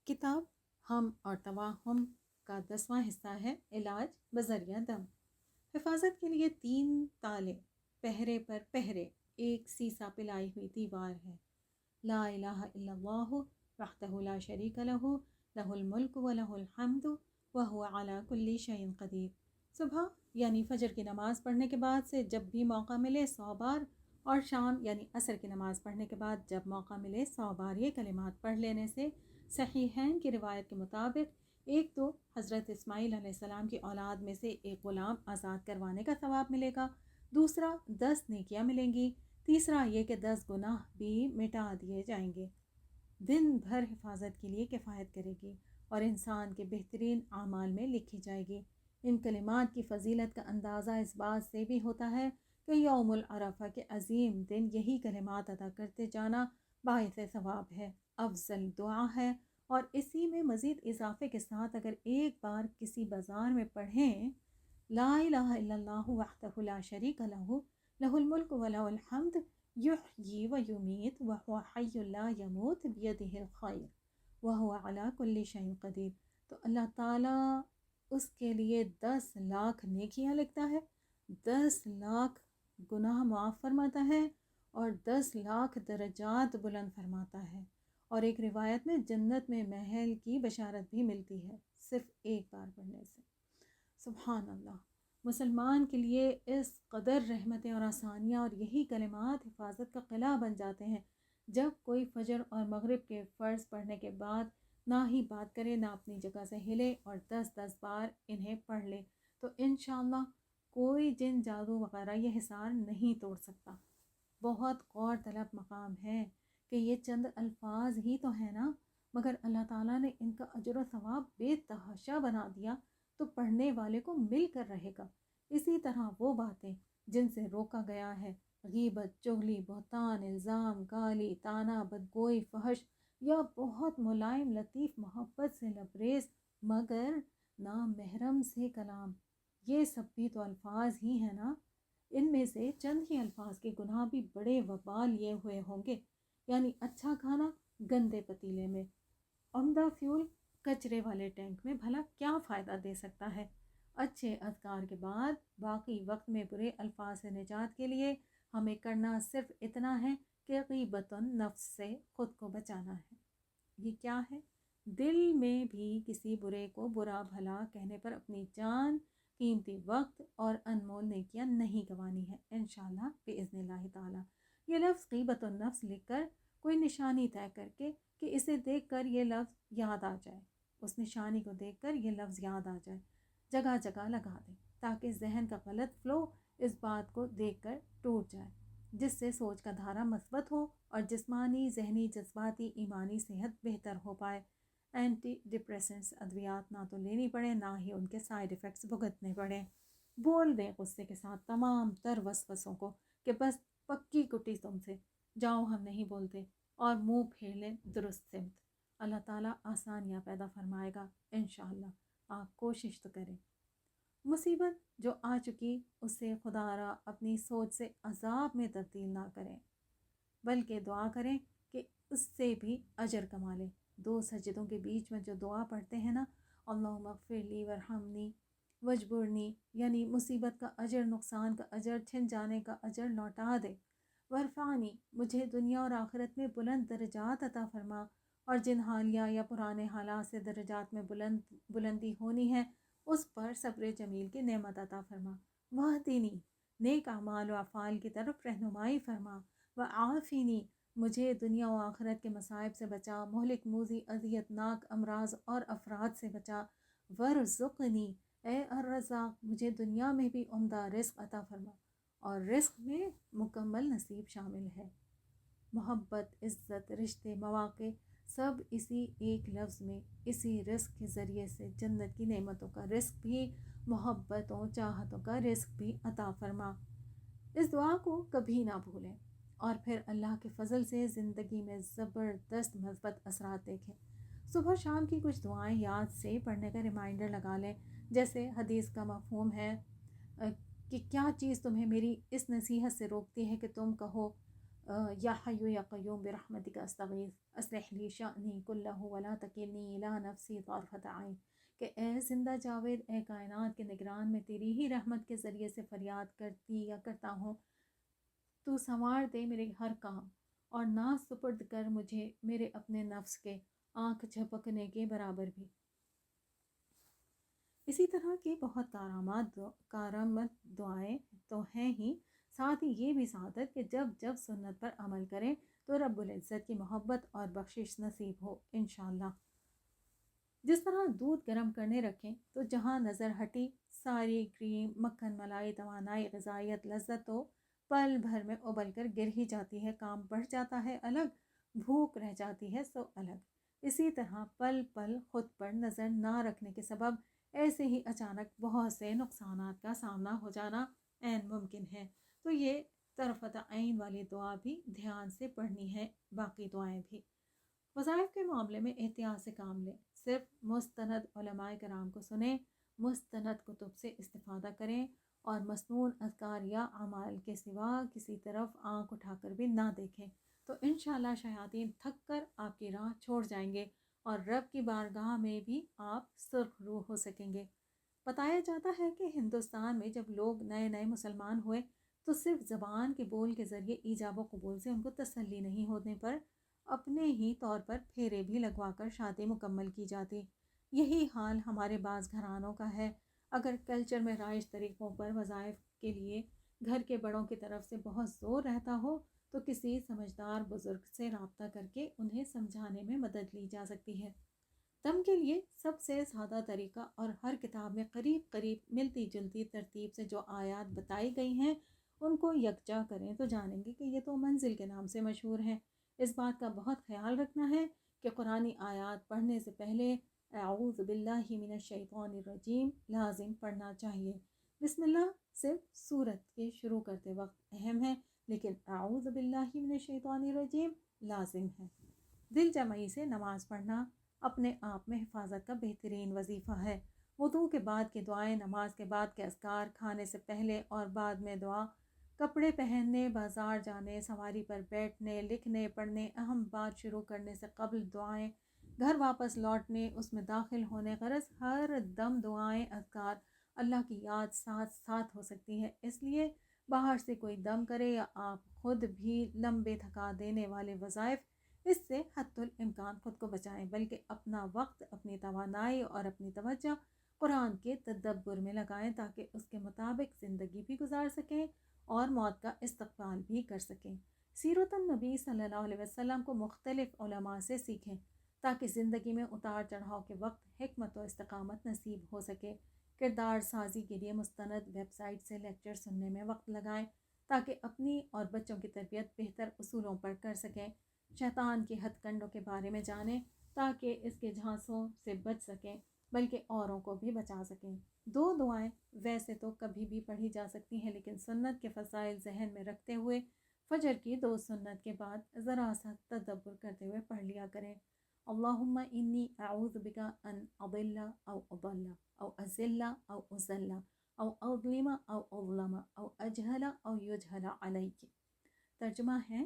کتاب ہم اور توہم کا 10واں حصہ ہے علاج بذریعہ دم۔ حفاظت کے لیے 3 تالے، پہرے پر پہرے، ایک سیسا پلائی ہوئی دیوار ہے۔ لا الہ الا اللہ وحدہ لا شریک لہ، لہ الملک و لہ الحمد وہو علی کل شیء قدیر۔ صبح یعنی فجر کی نماز پڑھنے کے بعد سے جب بھی موقع ملے 100 بار، اور شام یعنی عصر کی نماز پڑھنے کے بعد جب موقع ملے 100 بار یہ کلمات پڑھ لینے سے صحیحین کی روایت کے مطابق ایک تو حضرت اسماعیل علیہ السلام کی اولاد میں سے ایک غلام آزاد کروانے کا ثواب ملے گا، دوسرا 10 نیکیاں ملیں گی، تیسرا یہ کہ 10 گناہ بھی مٹا دیے جائیں گے۔ دن بھر حفاظت کے لیے کفایت کرے گی اور انسان کے بہترین اعمال میں لکھی جائے گی۔ ان کلمات کی فضیلت کا اندازہ اس بات سے بھی ہوتا ہے کہ یوم العرفہ کے عظیم دن یہی کلمات ادا کرتے جانا باعث ثواب ہے، افضل دعا ہے، اور اسی میں مزید اضافے کے ساتھ اگر ایک بار کسی بازار میں پڑھیں لا الہ الا اللہ وحدہ لا شریک لہ، لہ الملک و لہ الحمد یحیی و یمیت وہو حی لا یموت بیدہ الخیر وہو علی کل شیء قدیر، تو اللہ تعالیٰ اس کے لیے 10 لاکھ نیکیاں لکھتا ہے، 10 لاکھ گناہ معاف فرماتا ہے اور 10 لاکھ درجات بلند فرماتا ہے، اور ایک روایت میں جنت میں محل کی بشارت بھی ملتی ہے صرف ایک بار پڑھنے سے۔ سبحان اللہ، مسلمان کے لیے اس قدر رحمتیں اور آسانیاں اور یہی کلمات حفاظت کا قلعہ بن جاتے ہیں۔ جب کوئی فجر اور مغرب کے فرض پڑھنے کے بعد نہ ہی بات کرے، نہ اپنی جگہ سے ہلے، اور 10 بار انہیں پڑھ لے، تو انشاءاللہ کوئی جن جادو وغیرہ یہ حصار نہیں توڑ سکتا۔ بہت غور طلب مقام ہے کہ یہ چند الفاظ ہی تو ہیں نا، مگر اللہ تعالیٰ نے ان کا اجر و ثواب بے تحاشا بنا دیا، تو پڑھنے والے کو مل کر رہے گا۔ اسی طرح وہ باتیں جن سے روکا گیا ہے، غیبت، چغلی، بہتان، الزام، گالی، طعنہ، بدگوئی، فحش، یا بہت ملائم لطیف محبت سے لبریز مگر نامحرم سے کلام، یہ سب بھی تو الفاظ ہی ہیں نا۔ ان میں سے چند ہی الفاظ کے گناہ بھی بڑے وبال لیے ہوئے ہوں گے، یعنی اچھا کھانا گندے پتیلے میں، عمدہ فیول کچرے والے ٹینک میں، بھلا کیا فائدہ دے سکتا ہے؟ اچھے اذکار کے بعد باقی وقت میں برے الفاظ سے نجات کے لیے ہمیں کرنا صرف اتنا ہے کہ غیبت النفس سے خود کو بچانا ہے۔ یہ کیا ہے؟ دل میں بھی کسی برے کو برا بھلا کہنے پر اپنی جان، قیمتی وقت اور انمول نیکیاں نہیں گوانی ہے انشاءاللہ باذن اللہ تعالی۔ یہ لفظ غیبت النفس لکھ کر کوئی نشانی طے کر کے کہ اسے دیکھ کر یہ لفظ یاد آ جائے، اس نشانی کو دیکھ کر یہ لفظ یاد آ جائے، جگہ جگہ لگا دیں تاکہ ذہن کا غلط فلو اس بات کو دیکھ کر ٹوٹ جائے، جس سے سوچ کا دھارا مثبت ہو اور جسمانی، ذہنی، جذباتی، ایمانی صحت بہتر ہو پائے۔ اینٹی ڈپریسنٹس ادویات نہ تو لینی پڑے، نہ ہی ان کے سائیڈ ایفیکٹس بھگتنے پڑیں۔ بول دیں غصے کے ساتھ تمام تر وسوسوں کو کہ بس پکی کٹی تم سے، جاؤ ہم نہیں بولتے، اور منہ پھیر لیں درست سمت۔ اللہ تعالیٰ آسانیاں پیدا فرمائے گا انشاءاللہ، آپ کوشش تو کریں۔ مصیبت جو آ چکی اسے خدا را اپنی سوچ سے عذاب میں تبدیل نہ کریں، بلکہ دعا کریں کہ اس سے بھی اجر کما لیں۔ 2 سجدوں کے بیچ میں جو دعا پڑھتے ہیں نا، اللہم اغفر لی ورحمنی وجبرنی، یعنی مصیبت کا اجر، نقصان کا اجر، چھن جانے کا اجر لوٹا دے، ورفعنی، مجھے دنیا اور آخرت میں بلند درجات عطا فرما، اور جن حالیہ یا پرانے حالات سے درجات میں بلندی ہونی ہے اس پر صبر جمیل کی نعمت عطا فرما، واہدینی، نیک اعمال و افعال کی طرف رہنمائی فرما، وعافینی، مجھے دنیا و آخرت کے مصائب سے بچا، مہلک موذی اذیت ناک امراض اور افراد سے بچا، ورزقنی، اے الرزاق، مجھے دنیا میں بھی عمدہ رزق عطا فرما، اور رزق میں مکمل نصیب شامل ہے۔ محبت، عزت، رشتے، مواقع، سب اسی ایک لفظ میں، اسی رزق کے ذریعے سے جنت کی نعمتوں کا رزق بھی، محبتوں، چاہتوں کا رزق بھی عطا فرما۔ اس دعا کو کبھی نہ بھولیں، اور پھر اللہ کے فضل سے زندگی میں زبردست مثبت اثرات دیکھیں۔ صبح شام کی کچھ دعائیں یاد سے پڑھنے کا ریمائنڈر لگا لیں، جیسے حدیث کا مفہوم ہے کہ کیا چیز تمہیں میری اس نصیحت سے روکتی ہے کہ تم کہو یا حی یا قیوم برحمتک استغیث اصلح لی شأنی کلہ ولا تکلنی الی نفسی طرفۃ عین، کہ اے زندہ جاوید، اے کائنات کے نگران، میں تیری ہی رحمت کے ذریعے سے فریاد کرتی یا کرتا ہوں، تو سنوار دے میرے ہر کام، اور نہ سپرد کر مجھے میرے اپنے نفس کے آنکھ جھپکنے کے برابر بھی۔ اسی طرح کی بہت کارآمد دعائیں تو ہیں ہی، ساتھ ہی یہ بھی سعادت کہ جب جب سنت پر عمل کریں تو رب العزت کی محبت اور بخشش نصیب ہو انشاءاللہ۔ جس طرح دودھ گرم کرنے رکھیں تو جہاں نظر ہٹی ساری کریم، مکھن، ملائی، توانائی، غذائیت، لذت تو پل بھر میں ابل کر گر ہی جاتی ہے، کام بڑھ جاتا ہے الگ، بھوک رہ جاتی ہے سو الگ۔ اسی طرح پل پل خود پر نظر نہ رکھنے کے سبب ایسے ہی اچانک بہت سے نقصانات کا سامنا ہو جانا عین ممکن ہے۔ تو یہ طرفت عین والی دعا بھی دھیان سے پڑھنی ہے، باقی دعائیں بھی۔ وظائف کے معاملے میں احتیاط سے کام لیں، صرف مستند علماء کرام کو سنیں، مستند کتب سے استفادہ کریں، اور مسنون اذکار یا اعمال کے سوا کسی طرف آنکھ اٹھا کر بھی نہ دیکھیں، تو انشاءاللہ شیاطین تھک کر آپ کی راہ چھوڑ جائیں گے اور رب کی بارگاہ میں بھی آپ سرخ روح ہو سکیں گے۔ بتایا جاتا ہے کہ ہندوستان میں جب لوگ نئے نئے مسلمان ہوئے تو صرف زبان کے بول کے ذریعے ایجاب و قبول سے ان کو تسلی نہیں ہونے پر اپنے ہی طور پر پھیرے بھی لگوا کر شادی مکمل کی جاتی۔ یہی حال ہمارے بعض گھرانوں کا ہے۔ اگر کلچر میں رائج طریقوں پر وظائف کے لیے گھر کے بڑوں کی طرف سے بہت زور رہتا ہو تو کسی سمجھدار بزرگ سے رابطہ کر کے انہیں سمجھانے میں مدد لی جا سکتی ہے۔ دم کے لیے سب سے سادہ طریقہ اور ہر کتاب میں قریب قریب ملتی جلتی ترتیب سے جو آیات بتائی گئی ہیں ان کو یکجا کریں تو جانیں گے کہ یہ تو منزل کے نام سے مشہور ہیں۔ اس بات کا بہت خیال رکھنا ہے کہ قرآنی آیات پڑھنے سے پہلے اعوذ باللہ من الشیطان الرجیم لازم پڑھنا چاہیے۔ بسم اللہ صرف سورت کے شروع کرتے وقت اہم ہے، لیکن اعوذ باللہ من الشیطان الرجیم لازم ہے۔ دل جمعی سے نماز پڑھنا اپنے آپ میں حفاظت کا بہترین وظیفہ ہے۔ وضو کے بعد کی دعائیں، نماز کے بعد کے اذکار، کھانے سے پہلے اور بعد میں دعا، کپڑے پہننے، بازار جانے، سواری پر بیٹھنے، لکھنے، پڑھنے، اہم بات شروع کرنے سے قبل دعائیں، گھر واپس لوٹنے، اس میں داخل ہونے، غرض ہر دم دعائیں، اذکار، اللہ کی یاد ساتھ ساتھ ہو سکتی ہے۔ اس لیے باہر سے کوئی دم کرے یا آپ خود بھی لمبے تھکا دینے والے وظائف، اس سے حتی الامکان خود کو بچائیں، بلکہ اپنا وقت، اپنی توانائی اور اپنی توجہ قرآن کے تدبر میں لگائیں تاکہ اس کے مطابق زندگی بھی گزار سکیں اور موت کا استقبال بھی کر سکیں۔ سیرت النبی صلی اللہ علیہ وسلم کو مختلف علماء سے سیکھیں تاکہ زندگی میں اتار چڑھاؤ کے وقت حکمت و استقامت نصیب ہو سکے۔ کردار سازی کے لیے مستند ویب سائٹ سے لیکچر سننے میں وقت لگائیں تاکہ اپنی اور بچوں کی تربیت بہتر اصولوں پر کر سکیں۔ شیطان کے ہتھ کنڈوں کے بارے میں جانیں تاکہ اس کے جھانسوں سے بچ سکیں، بلکہ اوروں کو بھی بچا سکیں۔ دو دعائیں ویسے تو کبھی بھی پڑھی جا سکتی ہیں، لیکن سنت کے فضائل ذہن میں رکھتے ہوئے فجر کی 2 سنت کے بعد ذرا سا تدبر کرتے ہوئے پڑھ لیا کریں۔ اللہم انی اعوذ بک ان اضل او اضل او ازل او ازل او اظلم او اظلم او اجہل او یجہل علی۔ ترجمہ ہے،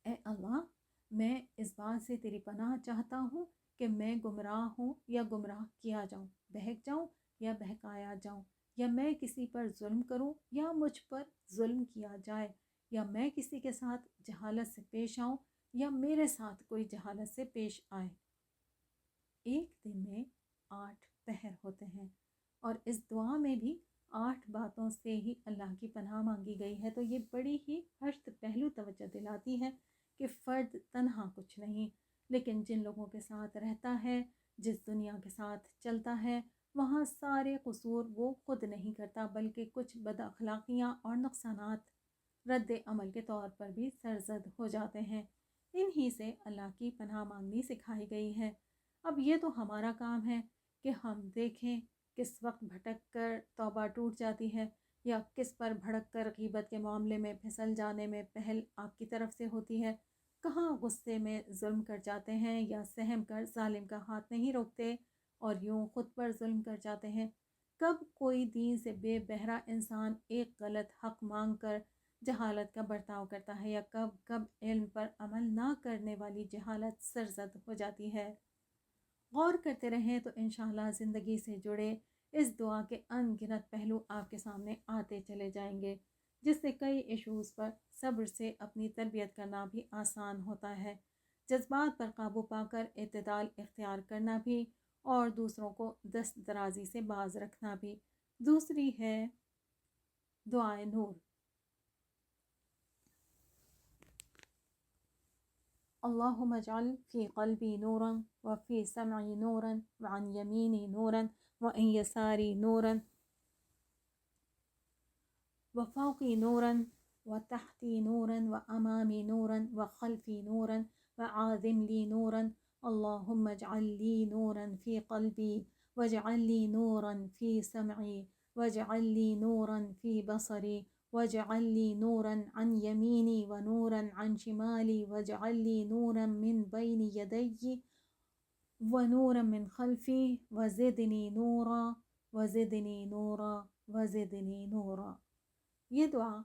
اے اللہ، میں اس بات سے تیری پناہ چاہتا ہوں کہ میں گمراہ ہوں یا گمراہ کیا جاؤں، بہک جاؤں یا بہکایا جاؤں، یا میں کسی پر ظلم کروں یا مجھ پر ظلم کیا جائے، یا میں کسی کے ساتھ جہالت سے پیش آؤں یا میرے ساتھ کوئی جہالت سے پیش آئے۔ ایک دن میں 8 پہر ہوتے ہیں اور اس دعا میں بھی 8 باتوں سے ہی اللہ کی پناہ مانگی گئی ہے، تو یہ بڑی ہی ہشت پہلو توجہ دلاتی ہے کہ فرد تنہا کچھ نہیں، لیکن جن لوگوں کے ساتھ رہتا ہے، جس دنیا کے ساتھ چلتا ہے، وہاں سارے قصور وہ خود نہیں کرتا، بلکہ کچھ بد اخلاقیاں اور نقصانات رد عمل کے طور پر بھی سرزد ہو جاتے ہیں۔ انہی سے اللہ کی پناہ مانگنی سکھائی گئی ہے۔ اب یہ تو ہمارا کام ہے کہ ہم دیکھیں کس وقت بھٹک کر توبہ ٹوٹ جاتی ہے، یا کس پر بھڑک کر غیبت کے معاملے میں پھسل جانے میں پہل آپ کی طرف سے ہوتی ہے، کہاں غصے میں ظلم کر جاتے ہیں یا سہم کر ظالم کا ہاتھ نہیں روکتے اور یوں خود پر ظلم کر جاتے ہیں، کب کوئی دین سے بے بہرا انسان ایک غلط حق مانگ کر جہالت کا برتاؤ کرتا ہے یا کب کب علم پر عمل نہ کرنے والی جہالت سرزد ہو جاتی ہے۔ غور کرتے رہیں تو انشاءاللہ زندگی سے جڑے اس دعا کے ان گنت پہلو آپ کے سامنے آتے چلے جائیں گے، جس سے کئی ایشوز پر صبر سے اپنی تربیت کرنا بھی آسان ہوتا ہے، جذبات پر قابو پا کر اعتدال اختیار کرنا بھی، اور دوسروں کو دست درازی سے باز رکھنا بھی۔ دوسری ہے دعائے نور۔ اللہم اجعل فی قلبی نورا وفی سمعی نورا وعن یمینی نورا وعن یساری نورا وفوقی نورا وتحتی نورا وامامی نورا وخلفی نورا وعاظم لی نورا اللہم اجعل لی نورا فی قلبی واجعل لی نورا فی سمعی واجعل لی نورا فی بصری واجعل لی نورا عن یمینی ونورا عن شمالی واجعل لی نورا من بین یدی ونورا من خلفی وزدنی نورا وزدنی نورا وزدنی نورا۔ یہ دعا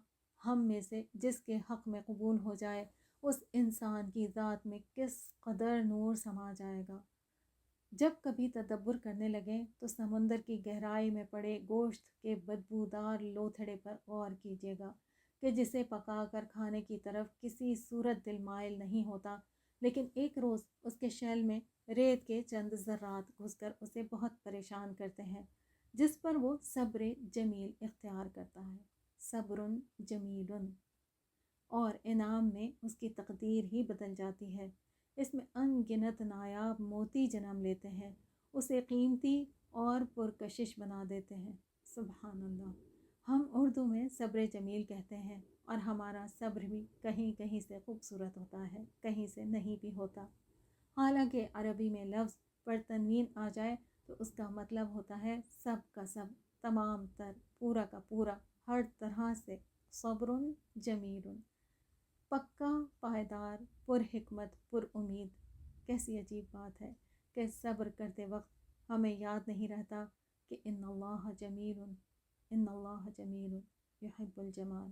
ہم میں سے جس کے حق میں قبول ہو جائے اس انسان کی ذات میں کس قدر نور سما جائے گا۔ جب کبھی تدبر کرنے لگیں تو سمندر کی گہرائی میں پڑے گوشت کے بدبودار لوتھڑے پر غور کیجیے گا کہ جسے پکا کر کھانے کی طرف کسی صورت دل مائل نہیں ہوتا، لیکن ایک روز اس کے شیل میں ریت کے چند ذرات گھس کر اسے بہت پریشان کرتے ہیں، جس پر وہ صبر جمیل اختیار کرتا ہے، صبر جمیل، اور انعام میں اس کی تقدیر ہی بدل جاتی ہے۔ اس میں ان گنت نایاب موتی جنم لیتے ہیں، اسے قیمتی اور پرکشش بنا دیتے ہیں۔ سبحان اللہ۔ ہم اردو میں صبر جمیل کہتے ہیں، اور ہمارا صبر بھی کہیں کہیں سے خوبصورت ہوتا ہے، کہیں سے نہیں بھی ہوتا۔ حالانکہ عربی میں لفظ پر تنوین آ جائے تو اس کا مطلب ہوتا ہے سب کا سب، تمام تر، پورا کا پورا، ہر طرح سے۔ صبر جمیل، پکا، پائیدار، پر حکمت، پر امید۔ کیسی عجیب بات ہے کہ صبر کرتے وقت ہمیں یاد نہیں رہتا کہ ان اللہ جمیل، ان اللہ جمیل یحب الجمال۔